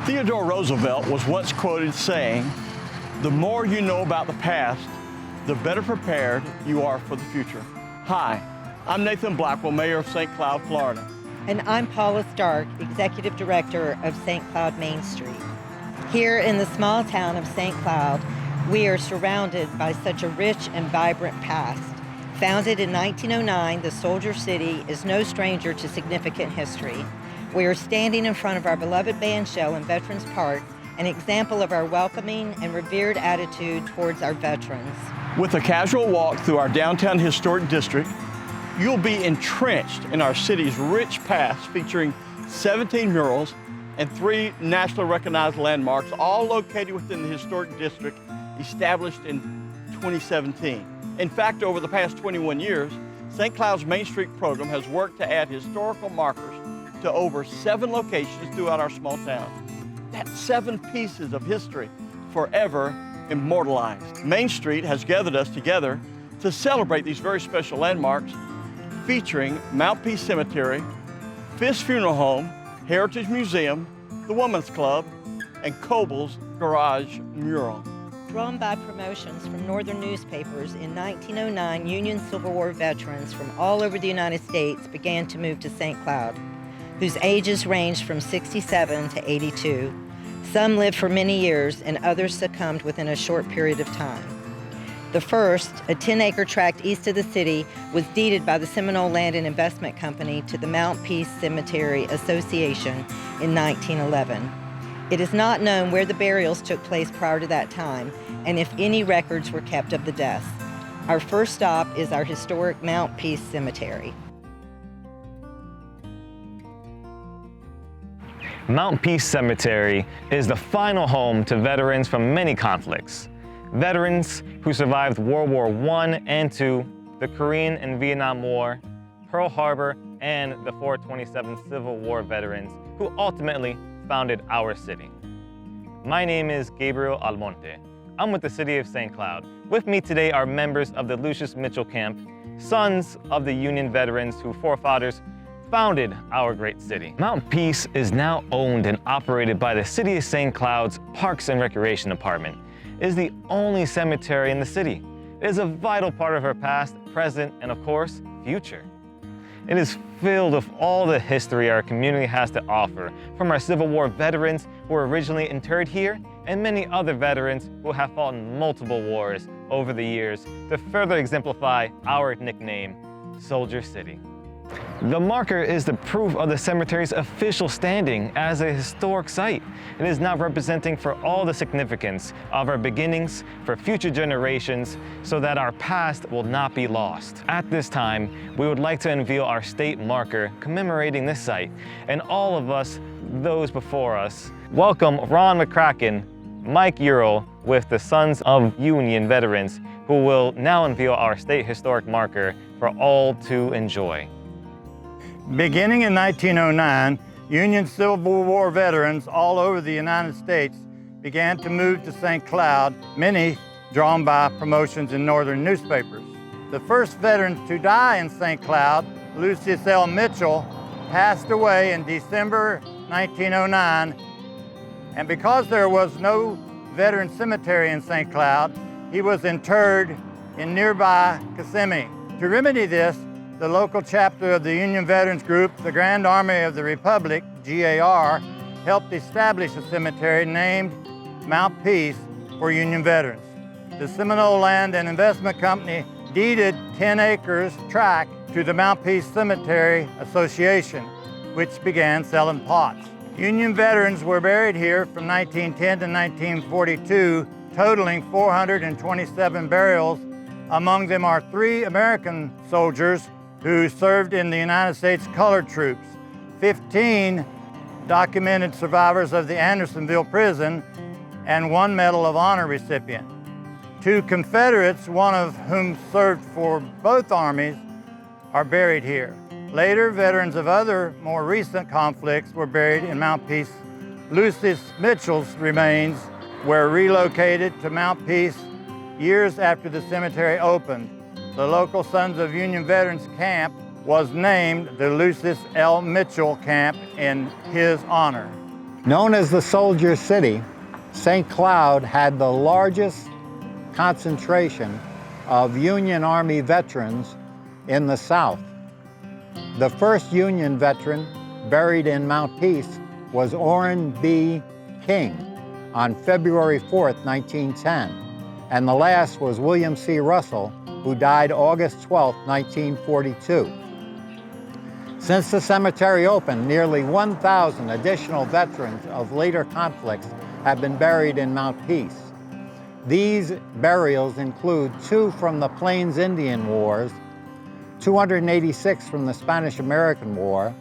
Theodore Roosevelt was once quoted saying, "The more you know about the past, the better prepared you are for the future." Hi, I'm Nathan Blackwell, Mayor of St. Cloud, Florida. And I'm Paula Stark, Executive Director of Saintcloud Mainstreet. Here in the small town of St. Cloud, we are surrounded by such a rich and vibrant past. Founded in 1909, the Soldier City is no stranger to significant history. We are standing in front of our beloved bandshell in Veterans Park, an example of our welcoming and revered attitude towards our veterans. With a casual walk through our downtown historic district, you'll be entrenched in our city's rich past, featuring 17 murals and 3 nationally recognized landmarks, all located within the historic district established in 2017. In fact, over the past 21 years, St. Cloud's Main Street program has worked to add historical markers to over 7 locations throughout our small town. That's 7 pieces of history forever immortalized. Main Street has gathered us together to celebrate these very special landmarks, featuring Mount Peace Cemetery, Fisk Funeral Home, Heritage Museum, the Women's Club, and Coble's Garage Mural. Drawn by promotions from northern newspapers, in 1909, Union Civil War veterans from all over the United States began to move to St. Cloud, whose ages ranged from 67 to 82. Some lived for many years, and others succumbed within a short period of time. The first, a 10-acre tract east of the city, was deeded by the Seminole Land and Investment Company to the Mount Peace Cemetery Association in 1911. It is not known where the burials took place prior to that time, and if any records were kept of the deaths. Our first stop is our historic Mount Peace Cemetery. Mount Peace Cemetery is the final home to veterans from many conflicts. Veterans who survived World War I and II, the Korean and Vietnam War, Pearl Harbor, and the 427 Civil War veterans who ultimately founded our city. My name is Gabriel Almonte. I'm with the City of St. Cloud. With me today are members of the Lucius Mitchell Camp, sons of the Union veterans whose forefathers founded our great city. Mount Peace is now owned and operated by the City of St. Cloud's Parks and Recreation Department. It is the only cemetery in the city. It is a vital part of our past, present, and of course, future. It is filled with all the history our community has to offer, from our Civil War veterans who were originally interred here, and many other veterans who have fought in multiple wars over the years to further exemplify our nickname, Soldier City. The marker is the proof of the cemetery's official standing as a historic site. It is now representing for all the significance of our beginnings for future generations so that our past will not be lost. At this time, we would like to unveil our state marker commemorating this site, and all of us, those before us, welcome Ron McCracken, Mike Ural with the Sons of Union Veterans, who will now unveil our state historic marker for all to enjoy. Beginning in 1909, Union Civil War veterans all over the United States began to move to St. Cloud, many drawn by promotions in northern newspapers. The first veterans to die in St. Cloud, Lucius L. Mitchell, passed away in December 1909, and because there was no veteran cemetery in St. Cloud, he was interred in nearby Kissimmee. To remedy this, the local chapter of the Union Veterans Group, the Grand Army of the Republic, GAR, helped establish a cemetery named Mount Peace for Union veterans. The Seminole Land and Investment Company deeded 10 acres tract to the Mount Peace Cemetery Association, which began selling plots. Union veterans were buried here from 1910 to 1942, totaling 427 burials. Among them are 3 American soldiers who served in the United States Colored Troops, 15 documented survivors of the Andersonville prison, and 1 Medal of Honor recipient. 2 Confederates, one of whom served for both armies, are buried here. Later, veterans of other more recent conflicts were buried in Mount Peace. Lucius Mitchell's remains were relocated to Mount Peace years after the cemetery opened. The local Sons of Union Veterans Camp was named the Lucius L. Mitchell Camp in his honor. Known as the Soldier City, St. Cloud had the largest concentration of Union Army veterans in the South. The first Union veteran buried in Mount Peace was Orrin B. King on February 4th, 1910, and the last was William C. Russell, who died August 12, 1942. Since the cemetery opened, nearly 1,000 additional veterans of later conflicts have been buried in Mount Peace. These burials include 2 from the Plains Indian Wars, 286 from the Spanish-American War,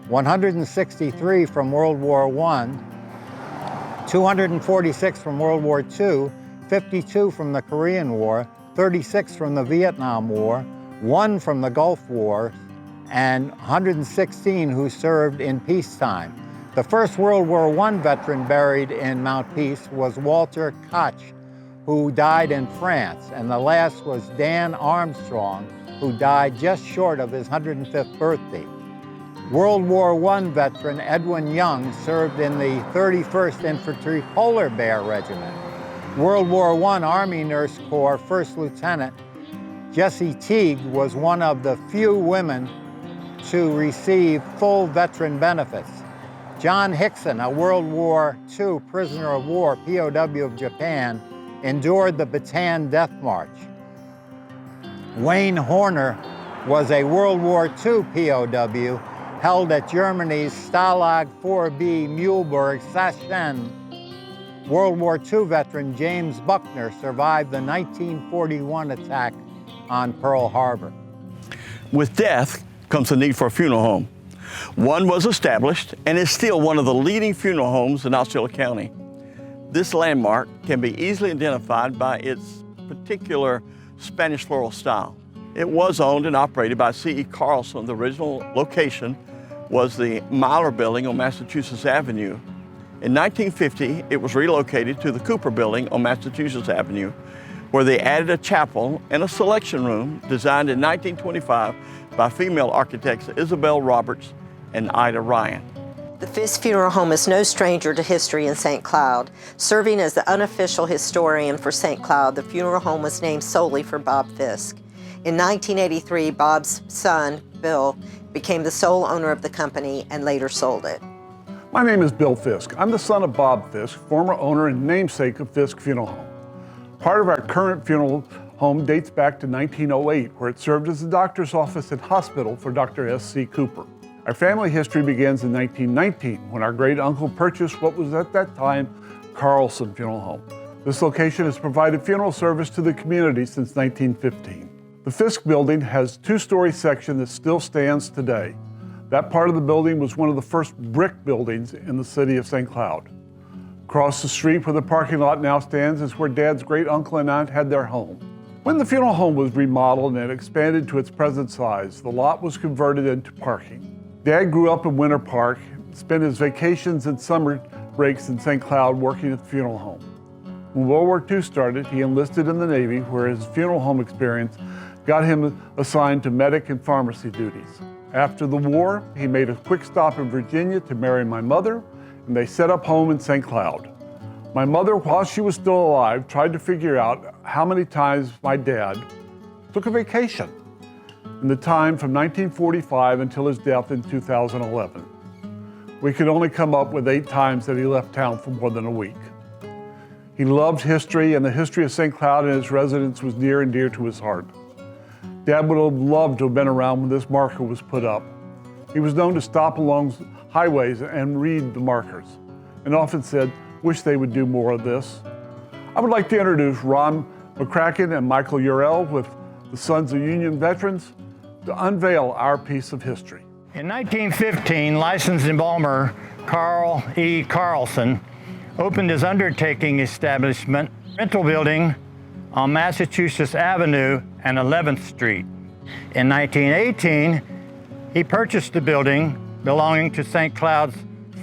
163 from World War I, 246 from World War II, 52 from the Korean War, 36 from the Vietnam War, 1 from the Gulf War, and 116 who served in peacetime. The first World War I veteran buried in Mount Peace was Walter Koch, who died in France, and the last was Dan Armstrong, who died just short of his 105th birthday. World War I veteran Edwin Young served in the 31st Infantry Polar Bear Regiment. World War I Army Nurse Corps First Lieutenant Jessie Teague was one of the few women to receive full veteran benefits. John Hickson, a World War II prisoner of war, POW of Japan, endured the Bataan Death March. Wayne Horner was a World War II POW held at Germany's Stalag 4B Mühlberg-Sachsen. World War II veteran James Buckner survived the 1941 attack on Pearl Harbor. With death comes the need for a funeral home. One was established and is still one of the leading funeral homes in Osceola County. This landmark can be easily identified by its particular Spanish floral style. It was owned and operated by C.E. Carlson. The original location was the Myler Building on Massachusetts Avenue. In 1950, it was relocated to the Cooper Building on Massachusetts Avenue, where they added a chapel and a selection room designed in 1925 by female architects Isabel Roberts and Ida Ryan. The Fisk Funeral Home is no stranger to history in St. Cloud. Serving as the unofficial historian for St. Cloud, the funeral home was named solely for Bob Fisk. In 1983, Bob's son, Bill, became the sole owner of the company and later sold it. My name is Bill Fisk. I'm the son of Bob Fisk, former owner and namesake of Fisk Funeral Home. Part of our current funeral home dates back to 1908, where it served as the doctor's office and hospital for Dr. S.C. Cooper. Our family history begins in 1919, when our great uncle purchased what was at that time Carlson Funeral Home. This location has provided funeral service to the community since 1915. The Fisk building has a 2-story section that still stands today. That part of the building was one of the first brick buildings in the city of St. Cloud. Across the street where the parking lot now stands is where Dad's great uncle and aunt had their home. When the funeral home was remodeled and expanded to its present size, the lot was converted into parking. Dad grew up in Winter Park, spent his vacations and summer breaks in St. Cloud working at the funeral home. When World War II started, he enlisted in the Navy, where his funeral home experience got him assigned to medic and pharmacy duties. After the war, he made a quick stop in Virginia to marry my mother, and they set up home in St. Cloud. My mother, while she was still alive, tried to figure out how many times my dad took a vacation in the time from 1945 until his death in 2011. We could only come up with 8 times that he left town for more than a week. He loved history, and the history of St. Cloud and its residents was near and dear to his heart. Dad would have loved to have been around when this marker was put up. He was known to stop along highways and read the markers, and often said, "Wish they would do more of this." I would like to introduce Ron McCracken and Michael Urell with the Sons of Union Veterans to unveil our piece of history. In 1915, licensed embalmer Carl E. Carlson opened his undertaking establishment, rental building on Massachusetts Avenue and 11th Street. In 1918, he purchased the building belonging to St. Cloud's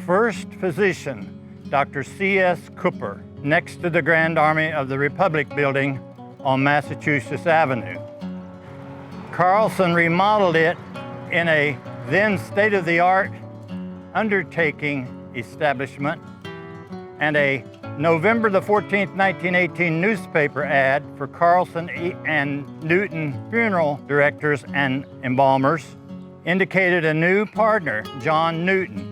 first physician, Dr. C.S. Cooper, next to the Grand Army of the Republic building on Massachusetts Avenue. Carlson remodeled it in a then state-of-the-art undertaking establishment and a November the 14th, 1918 newspaper ad for Carlson and Newton funeral directors and embalmers indicated a new partner, John Newton.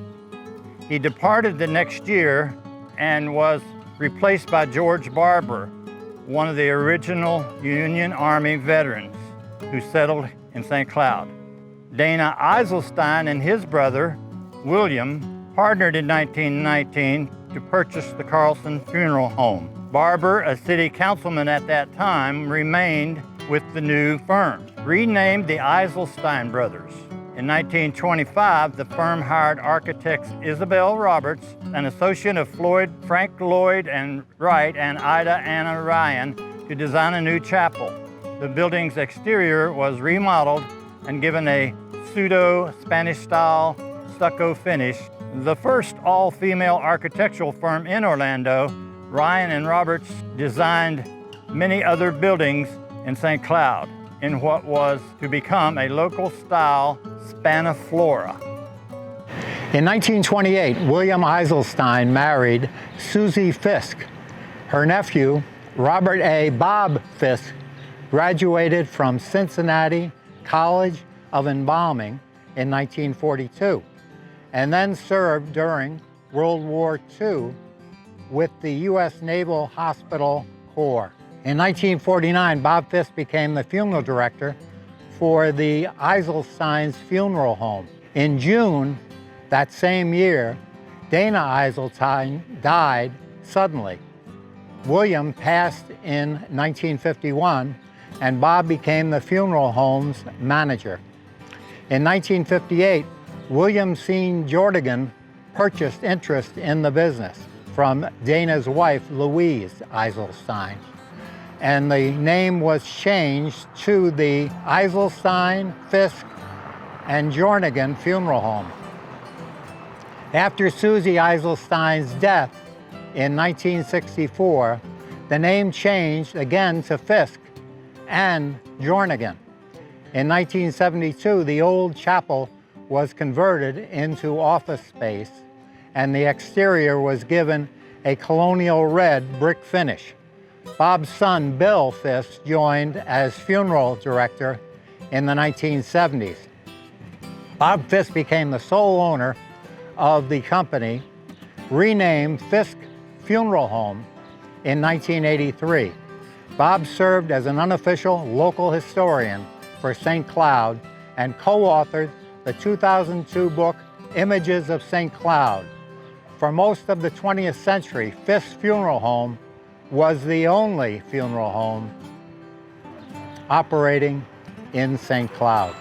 He departed the next year and was replaced by George Barber, one of the original Union Army veterans who settled in St. Cloud. Dana Eiselstein and his brother, William, partnered in 1919 to purchase the Carlson Funeral Home. Barber, a city councilman at that time, remained with the new firm, renamed the Eiselstein Brothers. In 1925, the firm hired architects Isabel Roberts, an associate of Frank Lloyd and Wright, and Ida Anna Ryan, to design a new chapel. The building's exterior was remodeled and given a pseudo-Spanish-style stucco finish. The first all-female architectural firm in Orlando, Ryan and Roberts designed many other buildings in St. Cloud in what was to become a local-style spaniflora. In 1928, William Eiselstein married Susie Fisk. Her nephew, Robert A. Bob Fisk, graduated from Cincinnati College of Embalming in 1942, and then served during World War II with the U.S. Naval Hospital Corps. In 1949, Bob Fisk became the funeral director for the Eiselstein's funeral home. In June that same year, Dana Eiselstein died suddenly. William passed in 1951, and Bob became the funeral home's manager. In 1958, William C. Jordigan purchased interest in the business from Dana's wife, Louise Eiselstein, and the name was changed to the Eiselstein, Fisk, and Jornigan Funeral Home. After Susie Eiselstein's death in 1964, the name changed again to Fisk and Jornigan. In 1972, the old chapel was converted into office space, and the exterior was given a colonial red brick finish. Bob's son, Bill Fisk, joined as funeral director in the 1970s. Bob Fisk became the sole owner of the company, renamed Fisk Funeral Home in 1983. Bob served as an unofficial local historian for St. Cloud and co-authored the 2002 book, Images of St. Cloud. For most of the 20th century, Fisk Funeral Home was the only funeral home operating in St. Cloud.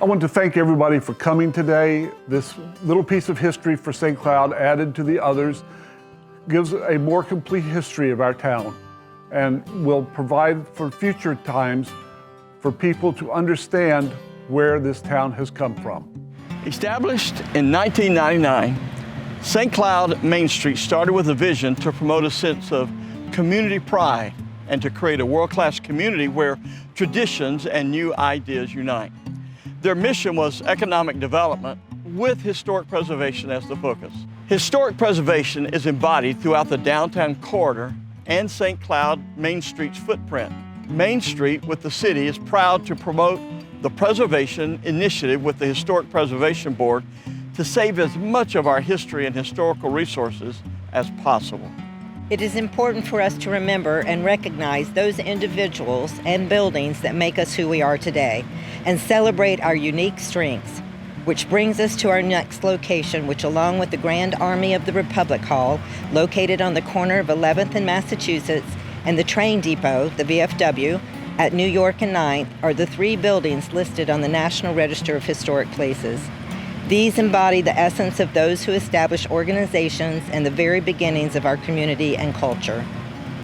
I want to thank everybody for coming today. This little piece of history for St. Cloud, added to the others, gives a more complete history of our town and will provide for future times for people to understand where this town has come from. Established in 1999, St. Cloud Main Street started with a vision to promote a sense of community pride and to create a world-class community where traditions and new ideas unite. Their mission was economic development with historic preservation as the focus. Historic preservation is embodied throughout the downtown corridor and St. Cloud Main Street's footprint. Main Street with the city is proud to promote the preservation initiative with the Historic Preservation Board to save as much of our history and historical resources as possible. It is important for us to remember and recognize those individuals and buildings that make us who we are today and celebrate our unique strengths, which brings us to our next location, which along with the Grand Army of the Republic Hall, located on the corner of 11th and Massachusetts, and the train depot, the VFW, at New York and 9th, are the three buildings listed on the National Register of Historic Places. These embody the essence of those who established organizations and the very beginnings of our community and culture.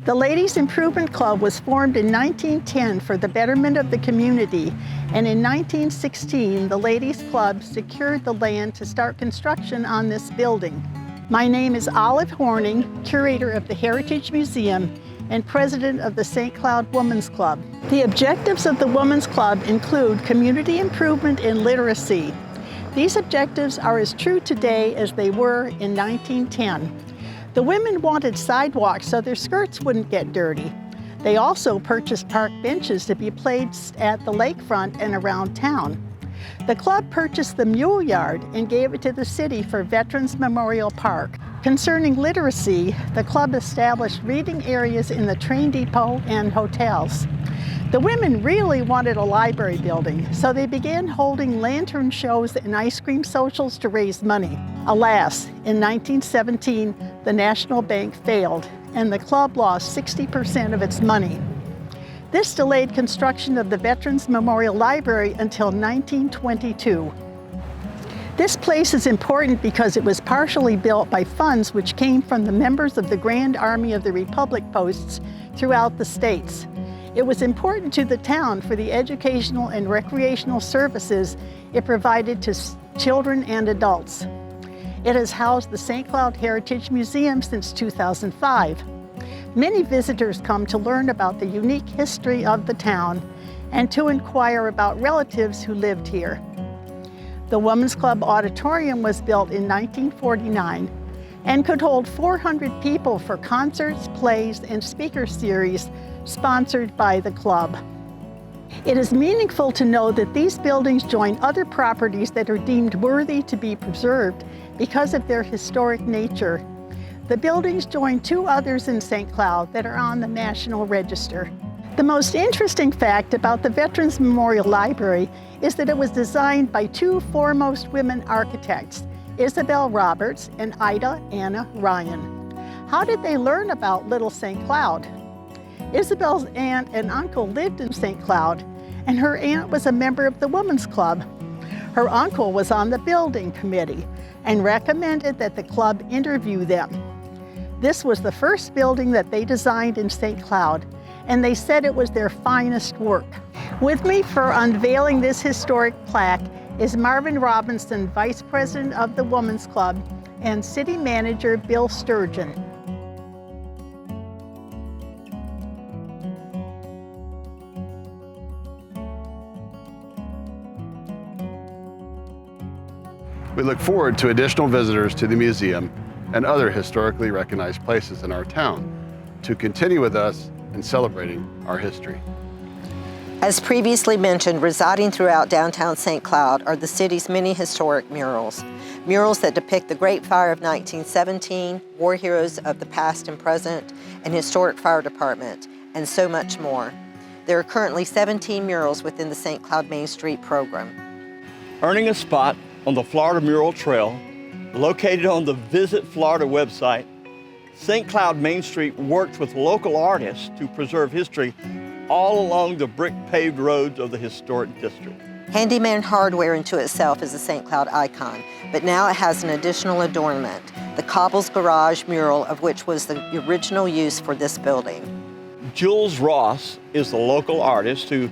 The Ladies Improvement Club was formed in 1910 for the betterment of the community, and in 1916, the Ladies Club secured the land to start construction on this building. My name is Olive Horning, curator of the Heritage Museum and president of the St. Cloud Women's Club. The objectives of the Women's Club include community improvement and literacy. These objectives are as true today as they were in 1910. The women wanted sidewalks so their skirts wouldn't get dirty. They also purchased park benches to be placed at the lakefront and around town. The club purchased the Mule Yard and gave it to the city for Veterans Memorial Park. Concerning literacy, the club established reading areas in the train depot and hotels. The women really wanted a library building, so they began holding lantern shows and ice cream socials to raise money. Alas, in 1917, the National Bank failed, and the club lost 60% of its money. This delayed construction of the Veterans Memorial Library until 1922. This place is important because it was partially built by funds which came from the members of the Grand Army of the Republic posts throughout the states. It was important to the town for the educational and recreational services it provided to children and adults. It has housed the St. Cloud Heritage Museum since 2005. Many visitors come to learn about the unique history of the town and to inquire about relatives who lived here. The Women's Club Auditorium was built in 1949 and could hold 400 people for concerts, plays, and speaker series sponsored by the club. It is meaningful to know that these buildings join other properties that are deemed worthy to be preserved because of their historic nature. The buildings join two others in St. Cloud that are on the National Register. The most interesting fact about the Veterans Memorial Library is that it was designed by two foremost women architects, Isabel Roberts and Ida Anna Ryan. How did they learn about Little St. Cloud? Isabel's aunt and uncle lived in St. Cloud, and her aunt was a member of the Women's Club. Her uncle was on the building committee and recommended that the club interview them. This was the first building that they designed in St. Cloud, and they said it was their finest work. With me for unveiling this historic plaque is Marvin Robinson, Vice President of the Women's Club, and City Manager Bill Sturgeon. We look forward to additional visitors to the museum and other historically recognized places in our town to continue with us in celebrating our history. As previously mentioned, residing throughout downtown St. Cloud are the city's many historic murals. Murals that depict the Great Fire of 1917, war heroes of the past and present, and historic fire department, and so much more. There are currently 17 murals within the St. Cloud Mainstreet program. Earning a spot on the Florida Mural Trail, located on the Visit Florida website, St. Cloud Mainstreet works with local artists to preserve history all along the brick-paved roads of the historic district. Handyman Hardware into itself is a St. Cloud icon, but now it has an additional adornment, the Cobble's Garage mural, of which was the original use for this building. Jules Ross is the local artist who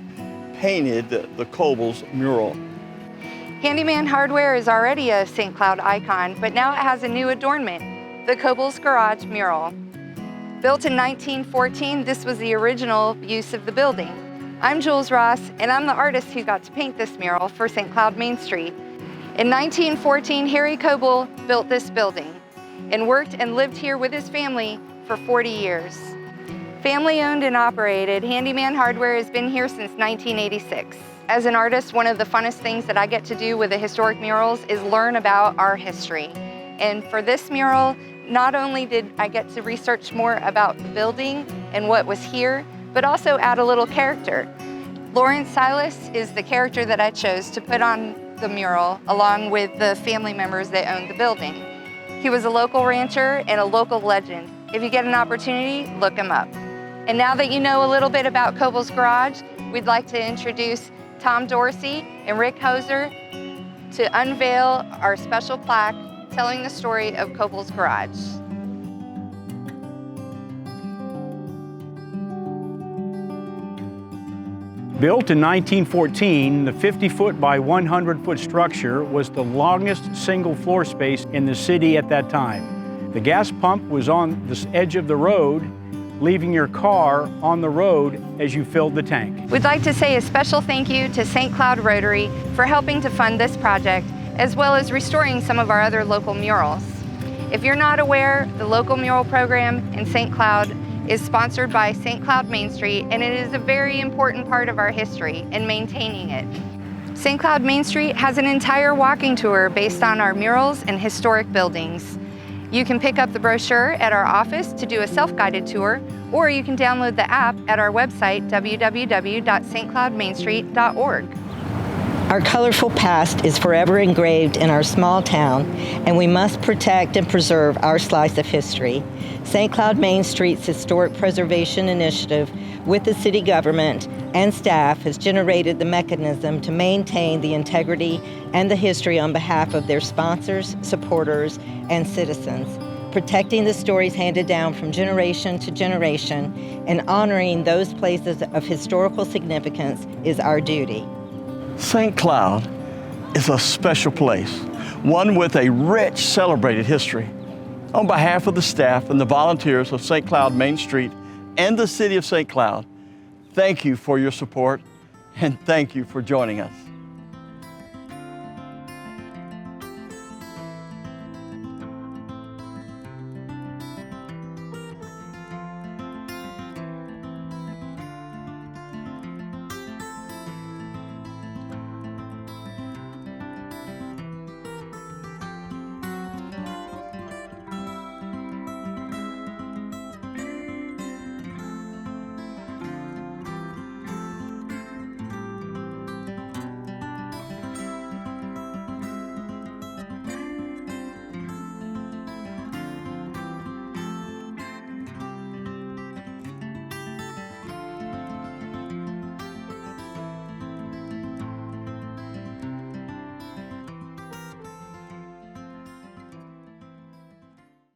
painted the Cobble's mural. Handyman Hardware is already a St. Cloud icon, but now it has a new adornment, the Cobble's Garage mural. Built in 1914, this was the original use of the building. I'm Jules Ross, and I'm the artist who got to paint this mural for St. Cloud Mainstreet. In 1914, Harry Coble built this building and worked and lived here with his family for 40 years. Family owned and operated, Handyman Hardware has been here since 1986. As an artist, one of the funnest things that I get to do with the historic murals is learn about our history. And for this mural, not only did I get to research more about the building and what was here, but also add a little character. Lawrence Silas is the character that I chose to put on the mural along with the family members that owned the building. He was a local rancher and a local legend. If you get an opportunity, look him up. And now that you know a little bit about Cobble's Garage, we'd like to introduce Tom Dorsey and Rick Hoser to unveil our special plaque telling the story of Cobble's Garage. Built in 1914, the 50-foot by 100-foot structure was the longest single floor space in the city at that time. The gas pump was on the edge of the road, leaving your car on the road as you filled the tank. We'd like to say a special thank you to St. Cloud Rotary for helping to fund this project, as well as restoring some of our other local murals. If you're not aware, the local mural program in St. Cloud is sponsored by Saintcloud Mainstreet, and it is a very important part of our history in maintaining it. Saintcloud Mainstreet has an entire walking tour based on our murals and historic buildings. You can pick up the brochure at our office to do a self-guided tour, or you can download the app at our website, www.stcloudmainstreet.org. Our colorful past is forever engraved in our small town, and we must protect and preserve our slice of history. St. Cloud Mainstreet's Historic Preservation Initiative with the city government and staff has generated the mechanism to maintain the integrity and the history on behalf of their sponsors, supporters, and citizens. Protecting the stories handed down from generation to generation and honoring those places of historical significance is our duty. St. Cloud is a special place, one with a rich celebrated history. On behalf of the staff and the volunteers of St. Cloud Mainstreet and the City of St. Cloud, thank you for your support and thank you for joining us.